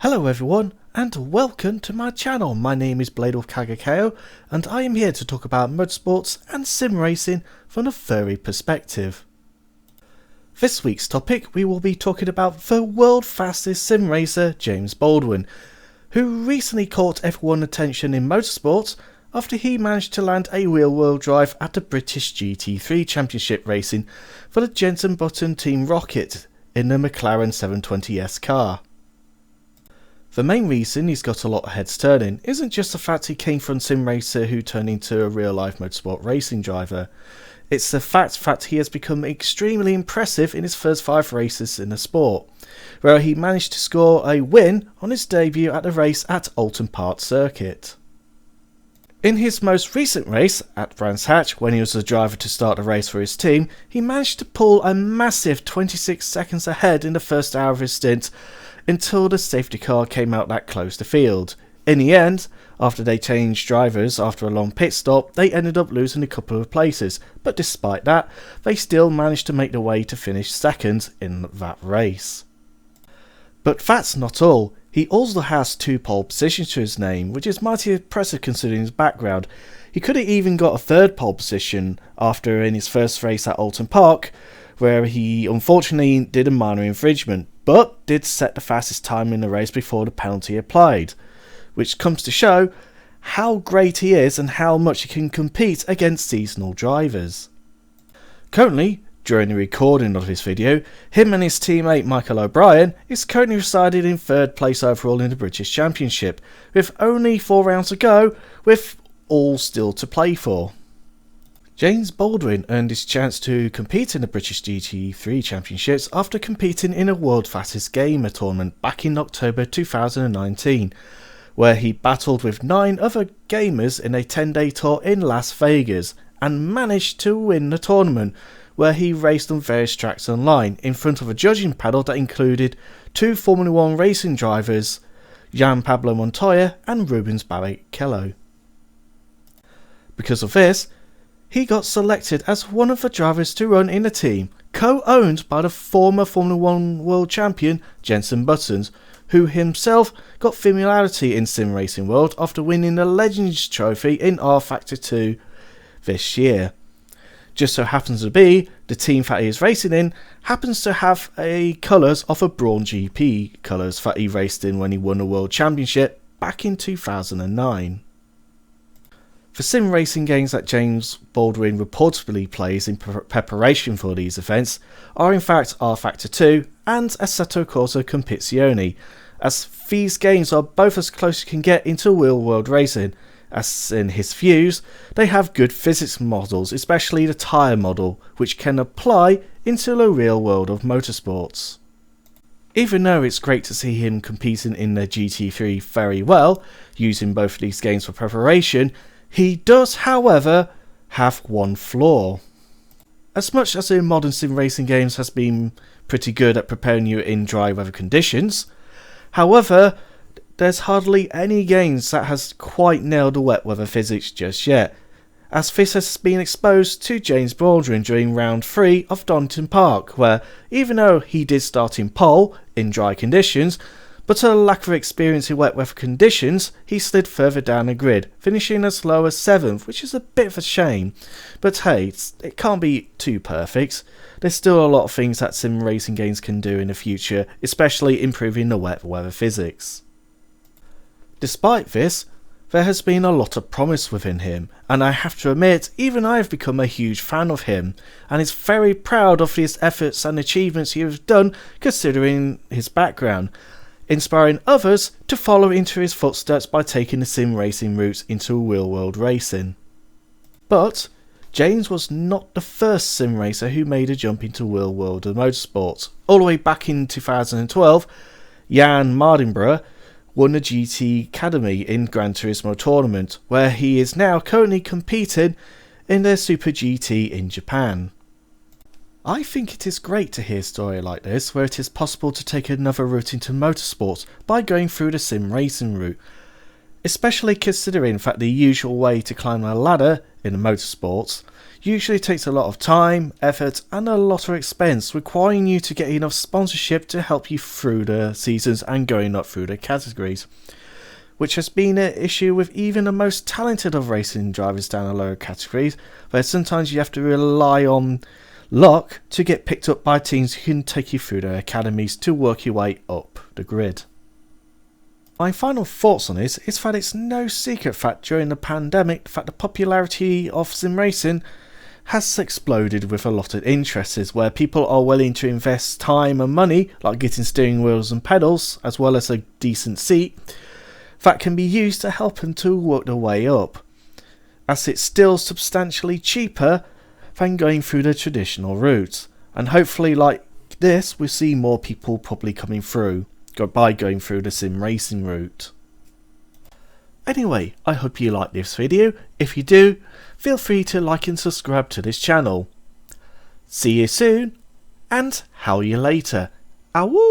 Hello everyone and welcome to my channel. My name is Bladewolf and I am here to talk about motorsports and sim racing from a furry perspective. This week's topic we will be talking about the world fastest sim racer James Baldwin, who recently caught everyone's attention in motorsports after he managed to land a rear-wheel drive at the British GT3 Championship racing for the Jenson Button Team Rocket in the McLaren 720S car. The main reason he's got a lot of heads turning isn't just the fact he came from sim racer who turned into a real life motorsport racing driver. It's the fact that he has become extremely impressive in his first 5 races in the sport, where he managed to score a win on his debut at the race at Oulton Park Circuit. In his most recent race at Brands Hatch, when he was the driver to start the race for his team, he managed to pull a massive 26 seconds ahead in the first hour of his stint until the safety car came out that closed the field. In the end, after they changed drivers after a long pit stop, they ended up losing a couple of places, but despite that, they still managed to make the way to finish second in that race. But that's not all. He also has 2 pole positions to his name, which is mighty impressive considering his background. He could have even got a 3rd pole position after in his first race at Oulton Park, where he unfortunately did a minor infringement, but did set the fastest time in the race before the penalty applied, which comes to show how great he is and how much he can compete against seasonal drivers. Currently, during the recording of this video, him and his teammate Michael O'Brien is currently resided in 3rd place overall in the British Championship, with only 4 rounds to go, with all still to play for. James Baldwin earned his chance to compete in the British GT3 Championships after competing in a World Fastest Gamer tournament back in October 2019, where he battled with 9 other gamers in a 10-day tour in Las Vegas and managed to win the tournament, where he raced on various tracks online in front of a judging panel that included 2 Formula 1 racing drivers, Jan Pablo Montoya and Rubens Barrichello. Because of this, he got selected as one of the drivers to run in a team co-owned by the former Formula 1 world champion Jenson Button, who himself got familiarity in sim racing world after winning the Legends Trophy in R Factor 2 this year. Just so happens to be, the team that he is racing in happens to have a colours of a Brawn GP colours that he raced in when he won the World Championship back in 2009. The sim racing games that James Baldwin reportedly plays in preparation for these events are in fact R Factor 2 and Assetto Corsa Competizione, as these games are both as close as you can get into real world racing, as in his views they have good physics models, especially the tyre model, which can apply into the real world of motorsports. Even though it's great to see him competing in the GT3 very well, using both of these games for preparation, he does, however, have one flaw. As much as the modern sim racing games has been pretty good at preparing you in dry weather conditions, however, there's hardly any games that has quite nailed the wet weather physics just yet, as this has been exposed to James Baldwin during round 3 of Donington Park, where even though he did start in pole in dry conditions, but a lack of experience in wet weather conditions, he slid further down the grid, finishing as low as 7th, which is a bit of a shame. But hey, it can't be too perfect. There's still a lot of things that sim racing games can do in the future, especially improving the wet weather physics. Despite this, there has been a lot of promise within him, and I have to admit, even I have become a huge fan of him, and is very proud of his efforts and achievements he has done considering his background, inspiring others to follow into his footsteps by taking the sim racing route into real world racing. But James was not the first sim racer who made a jump into real world of motorsports. All the way back in 2012, Jan Mardenborough won the GT Academy in Gran Turismo tournament, where he is now currently competing in their Super GT in Japan. I think it is great to hear a story like this, where it is possible to take another route into motorsports by going through the sim racing route. especially considering that the usual way to climb a ladder in motorsports usually takes a lot of time, effort and a lot of expense, requiring you to get enough sponsorship to help you through the seasons and going up through the categories, which has been an issue with even the most talented of racing drivers down the lower categories, where sometimes you have to rely on luck to get picked up by teams who can take you through their academies to work your way up the grid. My final thoughts on this is that it's no secret that during the pandemic that the popularity of sim racing has exploded with a lot of interests, where people are willing to invest time and money, like getting steering wheels and pedals as well as a decent seat, that can be used to help them to work their way up, as it's still substantially cheaper than going through the traditional route, and hopefully like this we'll see more people probably coming through by going through the sim racing route. Anyway, I hope you like this video. If you do, feel free to like and subscribe to this channel. See you soon, and how you later. Awoo!